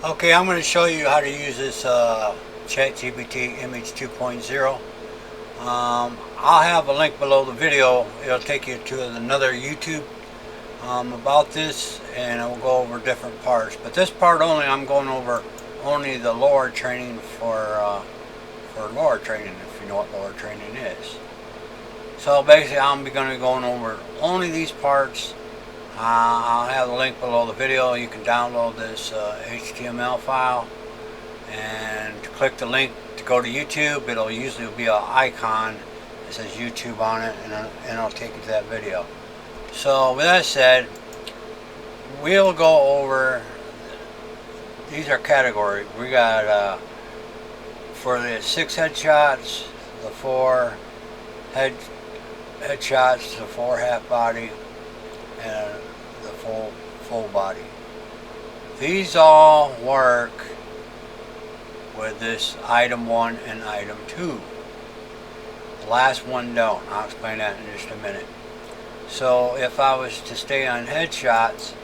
Okay, I'm going to show you how to use this ChatGPT Image 2.0. I'll have a link below the video. It'll take you to another YouTube about this, and I will go over different parts. But this part only, I'm going over only the Lora training for Lora training, if you know what Lora training is. So basically, I'm going to be going over only these parts. I'll have the link below the video. You can download this HTML file and click the link to go to YouTube. It'll usually be an icon that says YouTube on it, and it'll take you to that video. So with that said, we'll go over, these are categories. We got for the 6 headshots, the 4 headshots, the 4 half body, and the full body. These all work with this item 1 and item 2. The last one don't. I'll explain that in just a minute. So if I was to stay on headshots,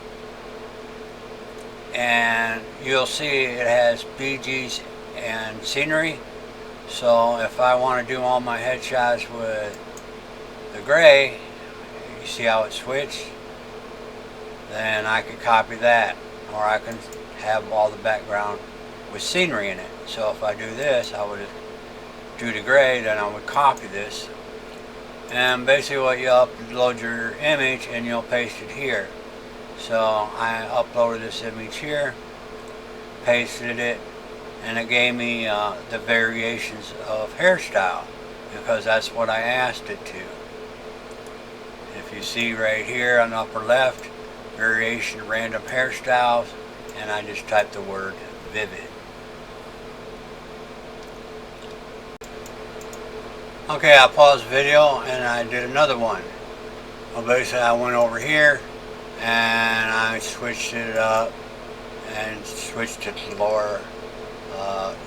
and you'll see it has BGs and scenery. So if I want to do all my headshots with the gray, you see how it switched? Then I could copy that, or I can have all the background with scenery in it. So if I do this, I would do the gray, then I would copy this, and basically what you upload your image and you'll paste it here. So I uploaded this image here, pasted it, and it gave me the variations of hairstyle, because that's what I asked it to. If you see right here on the upper left, variation random hairstyles, and I just typed the word vivid. Okay, I paused the video and I did another one. Well, basically I went over here and I switched it up and switched it to Lora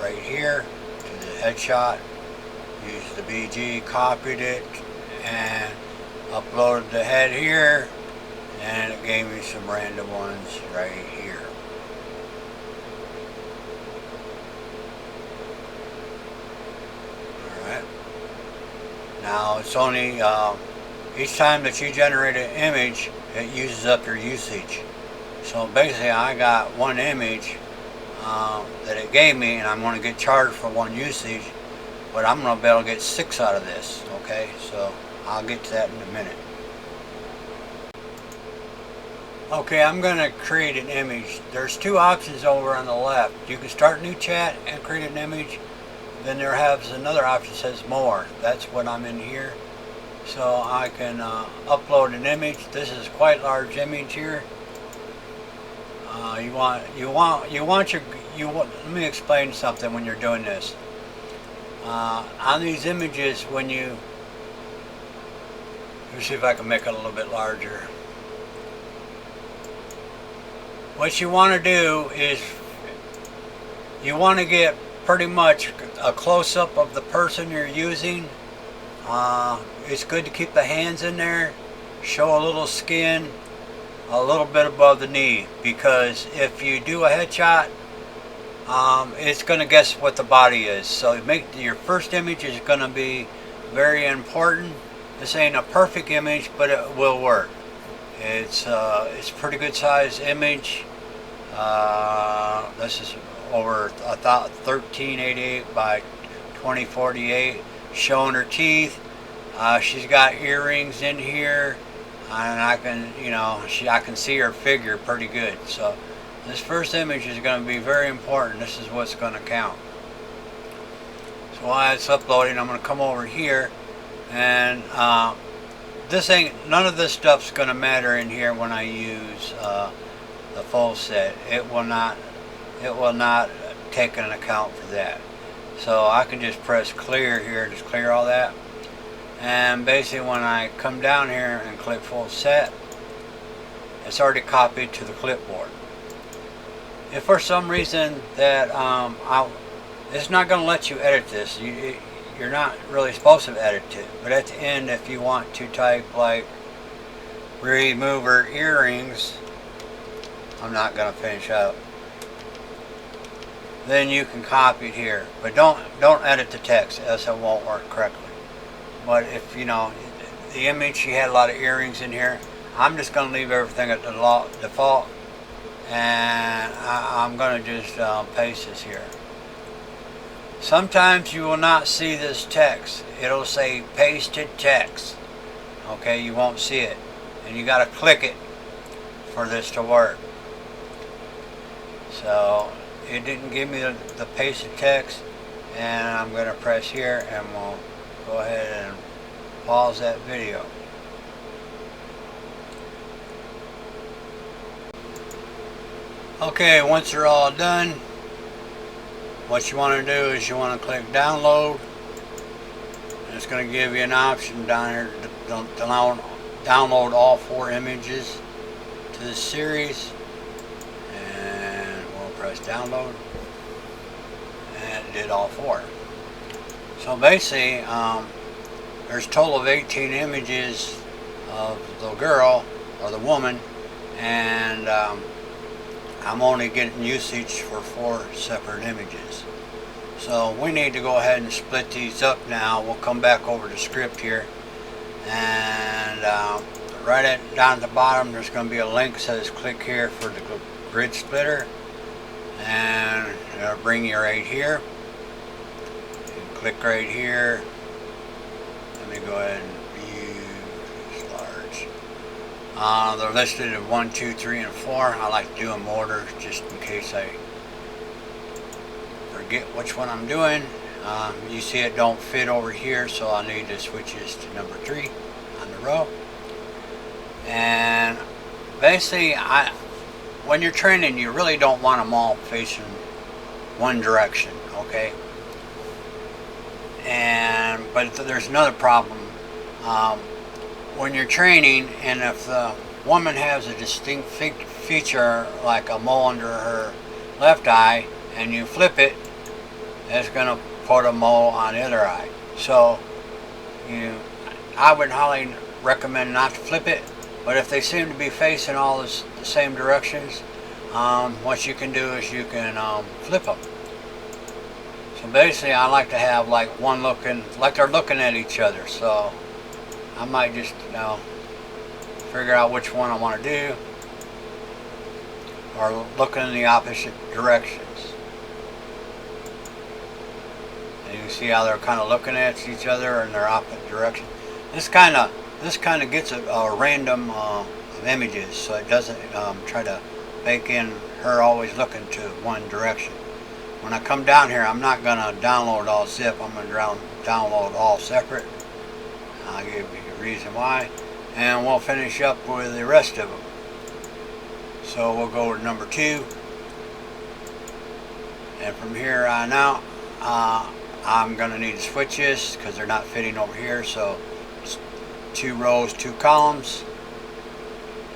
right here to the headshot. Used the BG, copied it, and uploaded the head here, and it gave me some random ones right here. Alright. Now it's only, each time that you generate an image, it uses up your usage. So basically I got one image that it gave me, and I'm going to get charged for one usage, but I'm going to be able to get 6 out of this. Okay, so I'll get to that in a minute. Okay, I'm going to create an image. There's 2 options over on the left. You can start new chat and create an image. Then there has another option that says more. That's what I'm in here. So I can upload an image. This is quite a large image here. Let me explain something when you're doing this. On these images, when let me see if I can make it a little bit larger. What you want to do is you want to get pretty much a close-up of the person you're using. It's good to keep the hands in there, show a little skin, a little bit above the knee, because if you do a headshot, it's going to guess what the body is. So your first image is going to be very important. This ain't a perfect image, but it will work. It's a pretty good size image. This is over 1388 by 2048, showing her teeth. She's got earrings in here, and I can see her figure pretty good. So this first image is going to be very important. This is what's going to count. So while it's uploading, I'm going to come over here, and none of this stuff's going to matter in here when I use the full set. It will not take an account for that. So I can just press clear here, just clear all that. And basically when I come down here and click full set, it's already copied to the clipboard. If for some reason that it's not going to let you edit this, you're not really supposed to edit it, but at the end, if you want to type like remove her earrings, I'm not going to finish up. then you can copy it here. But don't edit the text, else it won't work correctly. But if you know the image, she had a lot of earrings in here. I'm just going to leave everything at the default, and I'm going to just paste this here. Sometimes you will not see this text. It'll say pasted text. Okay, you won't see it, and you got to click it for this to work. So it didn't give me the pasted text, and I'm going to press here, and we'll go ahead and pause that video. Okay, once they're all done, what you want to do is you want to click download, and it's going to give you an option down here to download all 4 images to the series, and we'll press download, and it did all 4. So basically there's a total of 18 images of the girl or the woman, and I'm only getting usage for 4 separate images. So we need to go ahead and split these up now. We'll come back over to script here, and right down at the bottom there's going to be a link that says click here for the grid splitter, and it'll bring you right here. You click right here. Let me go ahead and view this large. They're listed at 1, 2, 3, and 4. I like to do them order just in case I forget which one I'm doing. You see it don't fit over here, so I need to switch this to number 3 on the row. And basically, when you're training, you really don't want them all facing one direction, okay? But there's another problem. When you're training, and if the woman has a distinct feature like a mole under her left eye, and you flip it, it's going to put a mole on the other eye. So I would highly recommend not to flip it, but if they seem to be facing all the same directions, what you can do is you can flip them. So basically I like to have like one looking, like they're looking at each other. So I might just figure out which one I want to do, or looking in the opposite directions. And you can see how they're kind of looking at each other in their opposite direction. This kind of gets a random of images, so it doesn't try to bake in her always looking to one direction. When I come down here, I'm not going to download all zip. I'm going to download all separate. I'll give you a reason why, and we'll finish up with the rest of them. So we'll go to number 2, and from here on out, I'm going to need to switch this because they're not fitting over here. So 2 rows, 2 columns.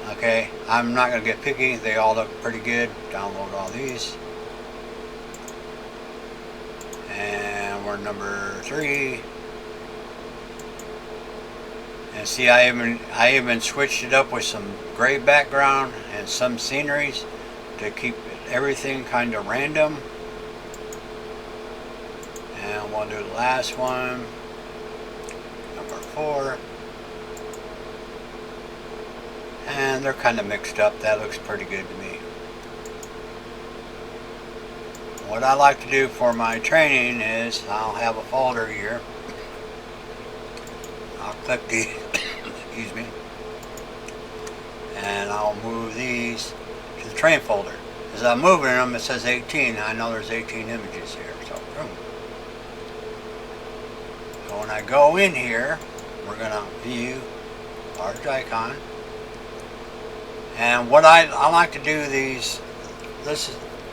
Okay, I'm not going to get picky. They all look pretty good. Download all these. And we're number 3. And see, I even switched it up with some gray background and some sceneries to keep everything kind of random. And we'll do the last one, number 4. And they're kind of mixed up. That looks pretty good to me. What I like to do for my training is I'll have a folder here. I'll click the excuse me, and I'll move these to the train folder. As I'm moving them, it says 18. I know there's 18 images here. So when I go in here, we're going to view large icon. And what I like to do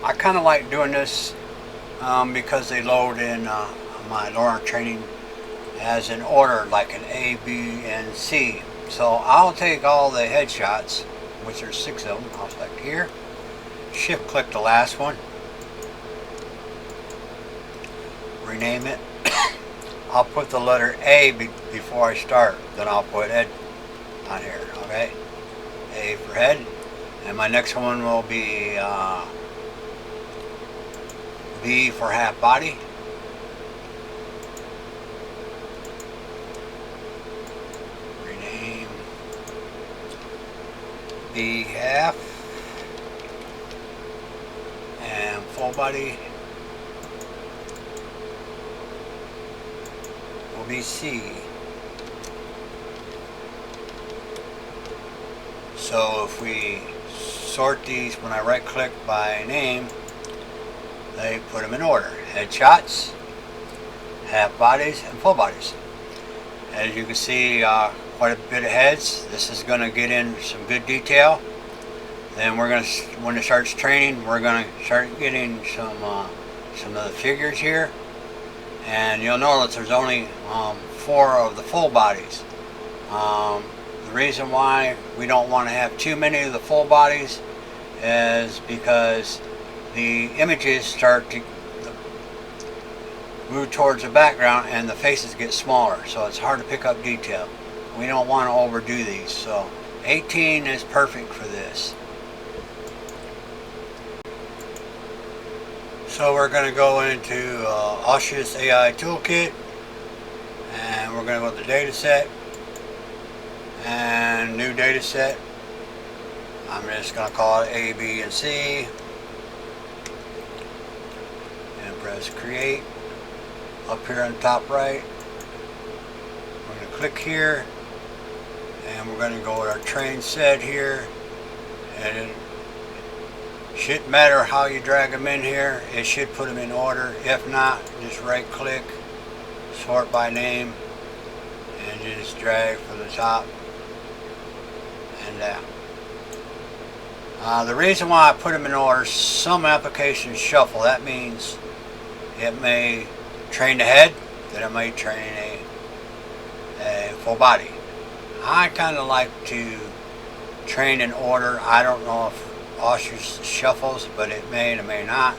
I kind of like doing this because they load in my Lora training as an order, like an A, B, and C. So I'll take all the headshots, which there's 6 of them. I'll select here, shift click the last one, rename it. I'll put the letter A before I start, then I'll put head on here, okay? A for head. And my next one will be B for half body. Rename B half. And full body will be C. So if we sort these, when I right click by name, they put them in order. Headshots, half bodies, and full bodies. As you can see, quite a bit of heads. This is going to get in some good detail. Then we're going to, when it starts training, we're going to start getting some of the figures here. And you'll notice there's only 4 of the full bodies. The reason why we don't want to have too many of the full bodies is because the images start to move towards the background and the faces get smaller, so it's hard to pick up detail. We don't want to overdo these, so 18 is perfect for this. So we're going to go into Ostris AI toolkit, and we're going to go to the data set and new data set. I'm just going to call it A, B, and C, and press create. Up here on the top right, we're going to click here, and we're going to go with our train set here, and it shouldn't matter how you drag them in here, it should put them in order. If not, just right click, sort by name, and just drag from the top and down. The reason why I put them in order, some applications shuffle. That means it may train the head, then it may train a full body. I kind of like to train in order. I don't know if Ostris shuffles, but it may and it may not.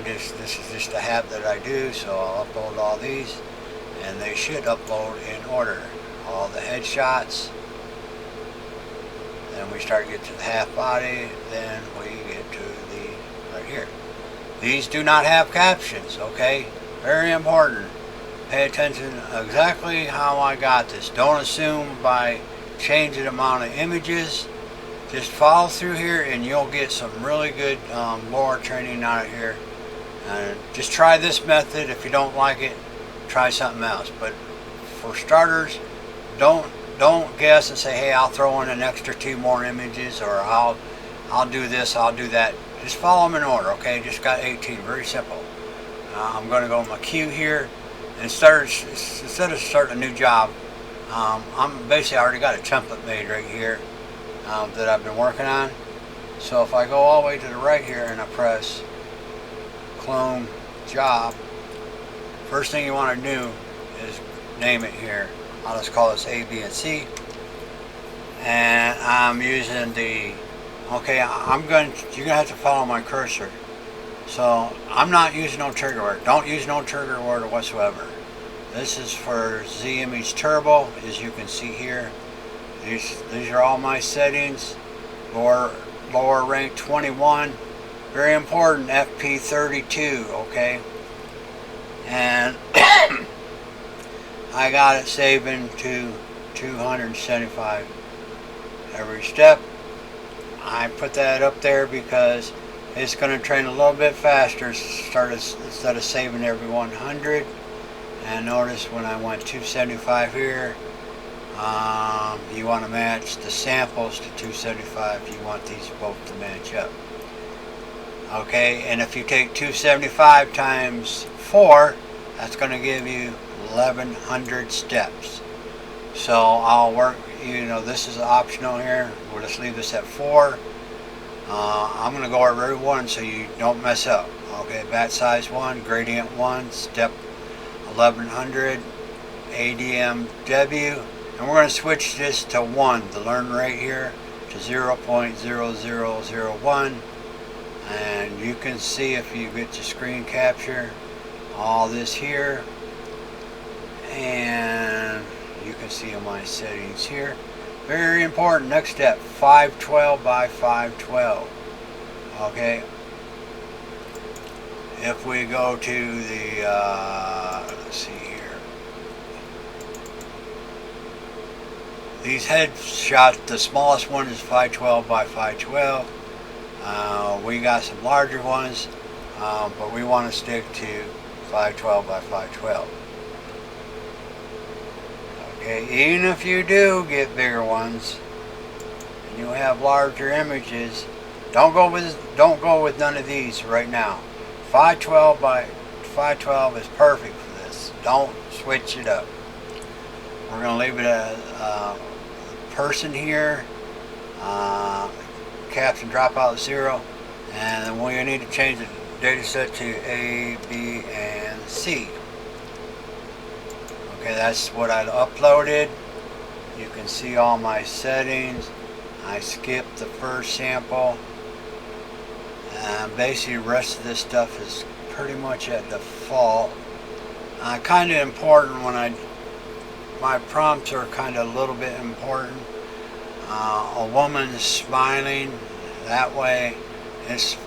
This is just a habit that I do, so I'll upload all these, and they should upload in order. All the headshots. Then we start to get to the half body, then we get to the right here. These do not have captions, okay? Very important. Pay attention exactly how I got this. Don't assume by changing the amount of images. Just follow through here and you'll get some really good Lora training out of here. Just try this method. If you don't like it, try something else. But for starters, don't guess and say, hey, I'll throw in an extra 2 more images, or I'll do this, I'll do that. Just follow them in order, okay? Just got 18, very simple. I'm going to go in my queue here, and instead of starting a new job, I'm basically, I already got a template made right here that I've been working on. So if I go all the way to the right here and I press clone job, first thing you want to do is name it here. I'll just call this A, B, and C. And I'm using the, okay, you're going to have to follow my cursor. So I'm not using no trigger word. Don't use no trigger word whatsoever. This is for Z Image Turbo, as you can see here. These are all my settings. Lower rank 21. Very important, FP 32, okay? And I got it saving to 275 every step. I put that up there because it's going to train a little bit faster instead of saving every 100. And notice when I went 275 here, you want to match the samples to 275. You want these both to match up. Okay, and if you take 275 times 4, that's going to give you 1100 steps. So I'll work, this is optional here. We'll just leave this at 4. I'm going to go over every one so you don't mess up. Okay, bat size 1, gradient 1, step 1100, ADMW, and we're going to switch this to 1, the learn rate here, to 0.0001. And you can see, if you get to screen capture, all this here, and you can see in my settings here. Very important. Next step, 512 by 512. Okay, if we go to the, let's see here. These headshots, the smallest one is 512 by 512. We got some larger ones, but we want to stick to 512 by 512. Okay, even if you do get bigger ones and you have larger images, don't go with none of these right now. 512 by 512 is perfect for this. Don't switch it up. We're going to leave it as person here, caption dropout 0, and then we need to change the data set to A, B, and C. Okay, that's what I uploaded. You can see all my settings. I skipped the first sample. Basically the rest of this stuff is pretty much at default. Kind of important when my prompts are kind of a little bit important. A woman smiling, that way it's,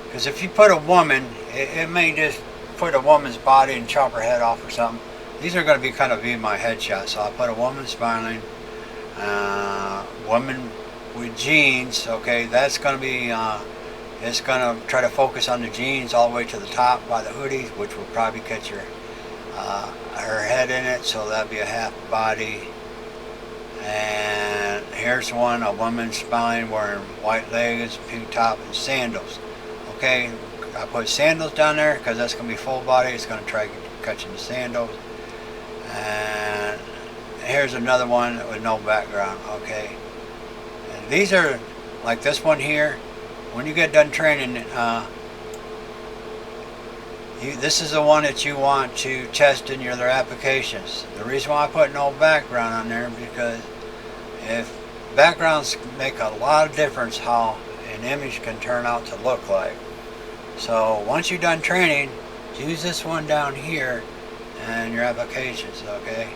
because if you put a woman, it may just put a woman's body and chop her head off or something. These are going to be kind of my headshots, so I'll put a woman smiling, woman with jeans. Okay, that's going to be it's going to try to focus on the jeans all the way to the top by the hoodie, which will probably catch her head in it, so that'd be a half body. And here's one, a woman smiling, wearing white leggings, pink top, and sandals. Okay, I put sandals down there because that's going to be full body. It's going to try catching the sandals. And here's another one with no background. Okay, and these are like this one here. When you get done training, this is the one that you want to test in your other applications. The reason why I put no background on there is because if backgrounds make a lot of difference how an image can turn out to look like. So once you're done training, use this one down here in your applications, okay?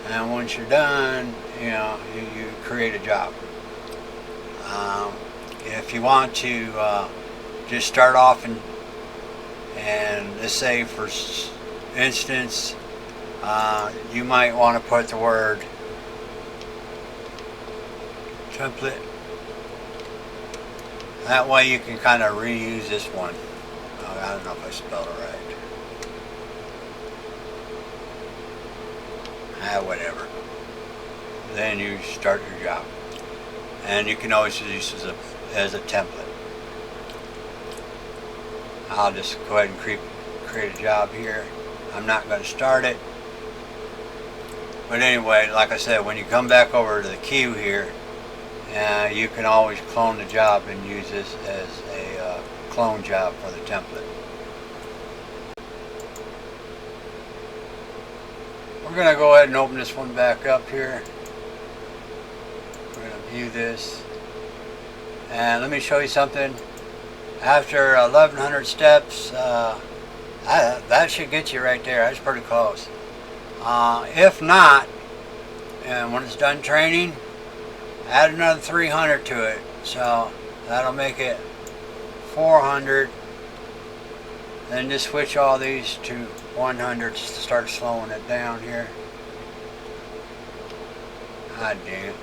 And once you're done, you create a job. If you want to just start off and let's say for instance, you might want to put the word template. That way you can kind of reuse this one. I don't know if I spelled it right. Whatever. Then you start your job. And you can always use this as a template. I'll just go ahead and create a job here. I'm not going to start it. But anyway, like I said, when you come back over to the queue here, you can always clone the job and use this as a clone job for the template. We're going to go ahead and open this one back up here. We're going to view this. And let me show you something. After 1100 steps, that should get you right there. That's pretty close. If not, and when it's done training, add another 300 to it. So that'll make it 400. Then just switch all these to 100 just to start slowing it down here. God damn it.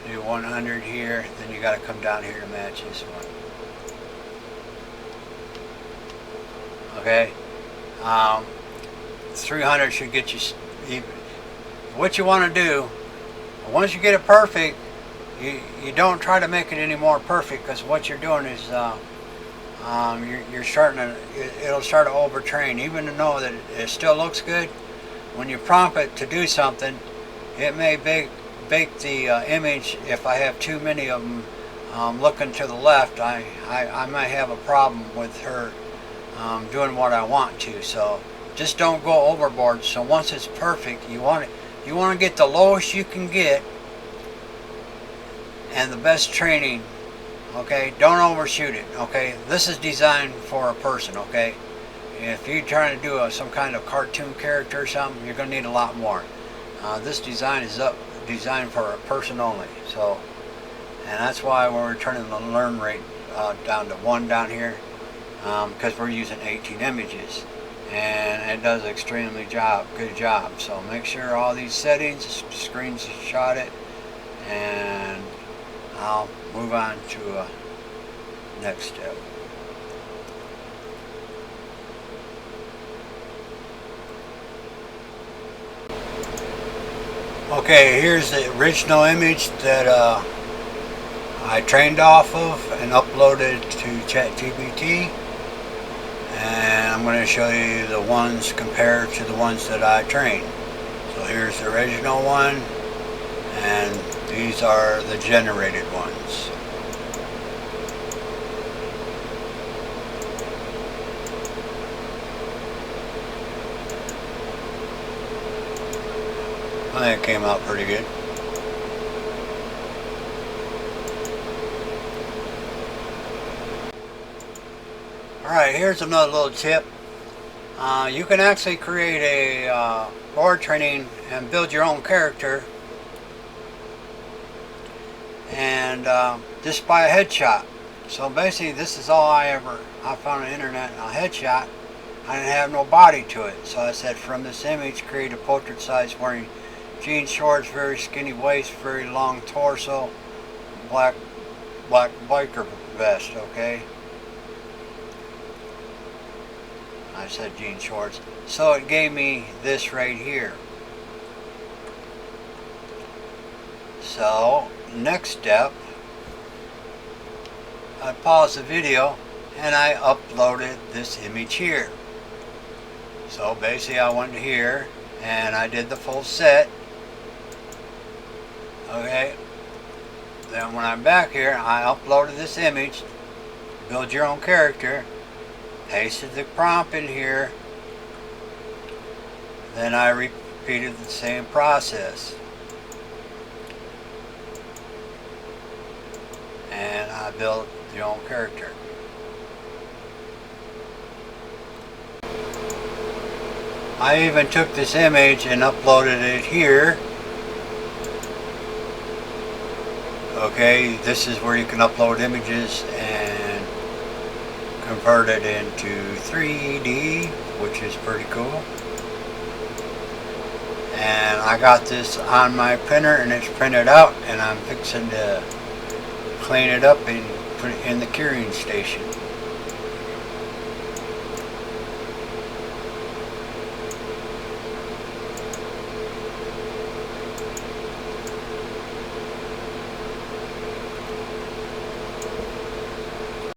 Do 100 here, then you got to come down here to match this one. Okay, 300 should get you even. What you want to do, once you get it perfect, you don't try to make it any more perfect, because what you're doing is you're starting to, it'll start to overtrain. Even to know that it still looks good, when you prompt it to do something, it may bake the image. If I have too many of them looking to the left, I might have a problem with her doing what I want to. So just don't go overboard. So once it's perfect, you want to get the lowest you can get and the best training. Okay, don't overshoot it. Okay, this is designed for a person. Okay, if you're trying to do some kind of cartoon character or something, you're going to need a lot more. This design is designed for a person only. So, and that's why we're turning the learn rate down to 1 down here, because we're using 18 images, and it does extremely good job. So make sure all these settings, screenshot it, and I'll move on to next step. Okay, here's the original image that I trained off of and uploaded to ChatGPT, and I'm going to show you the ones compared to the ones that I trained. So here's the original one, and these are the generated ones. I think it came out pretty good. Alright, here's another little tip. You can actually create a board training and build your own character, and just by a headshot. So basically this is all I found on the internet, a headshot. I didn't have no body to it, so I said from this image create a portrait size wearing jean shorts, very skinny waist, very long torso, black biker vest. Okay, I said jean shorts, so it gave me this right here. So next step, I paused the video and I uploaded this image here. So basically I went here and I did the full set. Okay, then when I'm back here, I uploaded this image, build your own character, pasted the prompt in here, then I repeated the same process, and I built your own character. I even took this image and uploaded it here. Okay, this is where you can upload images and convert it into 3D, which is pretty cool. And I got this on my printer and it's printed out, and I'm fixing to clean it up and put it in the curing station.